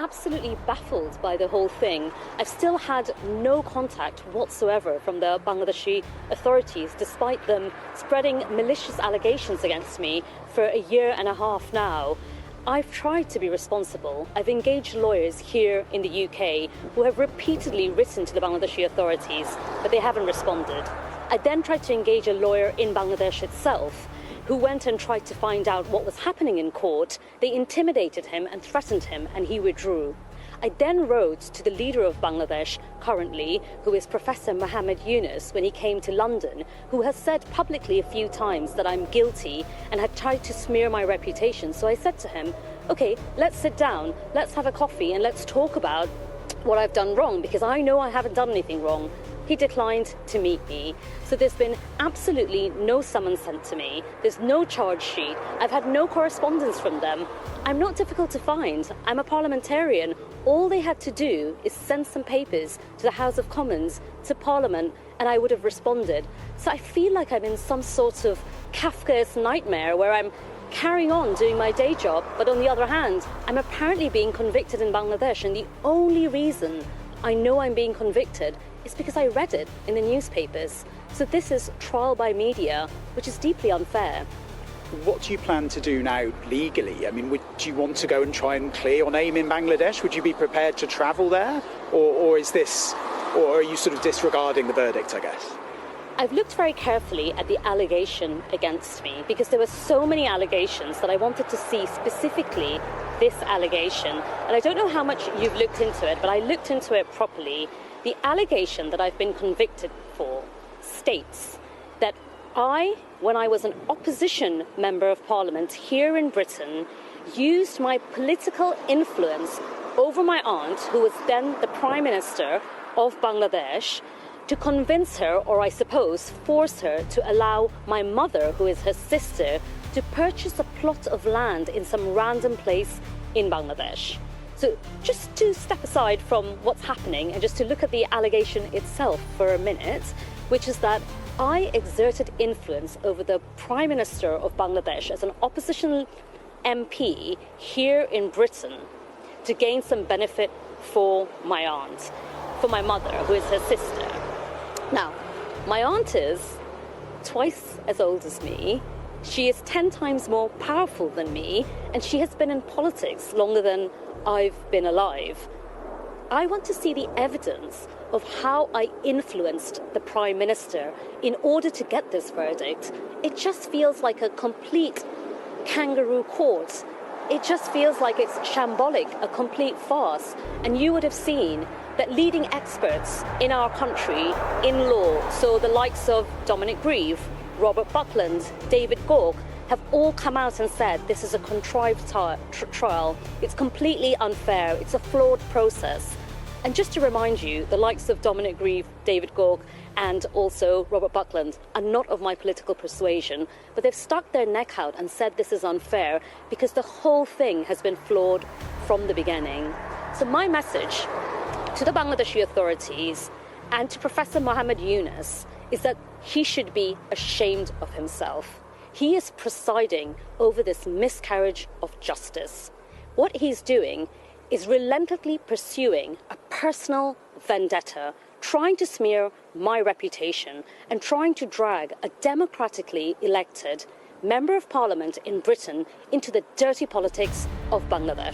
absolutely baffled by the whole thing. I've still had no contact whatsoever from the Bangladeshi authorities, despite them spreading malicious allegations against me for a year and a half now. I've tried to be responsible. I've engaged lawyers here in the UK who have repeatedly written to the Bangladeshi authorities, but they haven't responded. I then tried to engage a lawyer in Bangladesh itself, who went and tried to find out what was happening in court. They intimidated him and threatened him, and he withdrew. I then wrote to the leader of Bangladesh currently, who is Professor Mohammed Yunus, when he came to London, who has said publicly a few times that I'm guilty and had tried to smear my reputation. So I said to him, okay, let's sit down, let's have a coffee, and let's talk about what I've done wrong, because I know I haven't done anything wrong. He declined to meet me. So there's been absolutely no summons sent to me. There's no charge sheet. I've had no correspondence from them. I'm not difficult to find. I'm a parliamentarian. All they had to do is send some papers to the House of Commons, to Parliament, and I would have responded. So I feel like I'm in some sort of Kafkaesque nightmare where I'm carrying on doing my day job, but on the other hand, I'm apparently being convicted in Bangladesh, and the only reason I know I'm being convicted is because I read it in the newspapers. So this is trial by media, which is deeply unfair. What do you plan to do now legally? I mean, do you want to go and try and clear your name in Bangladesh? Would you be prepared to travel there? Or are you sort of disregarding the verdict, I guess? I've looked very carefully at the allegation against me, because there were so many allegations that I wanted to see specifically this allegation. And I don't know how much you've looked into it, but I looked into it properly. The allegation that I've been convicted for states that when I was an opposition member of parliament here in Britain, used my political influence over my aunt, who was then the Prime Minister of Bangladesh, to convince her, or I suppose force her, to allow my mother, who is her sister, to purchase a plot of land in some random place in Bangladesh. So just to step aside from what's happening and just to look at the allegation itself for a minute, which is that I exerted influence over the Prime Minister of Bangladesh as an opposition MP here in Britain to gain some benefit for my aunt, for my mother, who is her sister. Now, my aunt is twice as old as me. She is 10 times more powerful than me, and she has been in politics longer than I've been alive. I want to see the evidence of how I influenced the Prime Minister in order to get this verdict. It just feels like a complete kangaroo court. It just feels like it's shambolic, a complete farce. And you would have seen that leading experts in our country in law, so the likes of Dominic Grieve, Robert Buckland, David Gauke, have all come out and said this is a contrived trial. It's completely unfair. It's a flawed process. And just to remind you, the likes of Dominic Grieve, David Gauke, and also Robert Buckland are not of my political persuasion, but they've stuck their neck out and said this is unfair because the whole thing has been flawed from the beginning. So my message to the Bangladeshi authorities and to Professor Mohammed Yunus is that he should be ashamed of himself. He is presiding over this miscarriage of justice. What he's doing is relentlessly pursuing a personal vendetta, trying to smear my reputation and trying to drag a democratically elected member of parliament in Britain into the dirty politics of Bangladesh.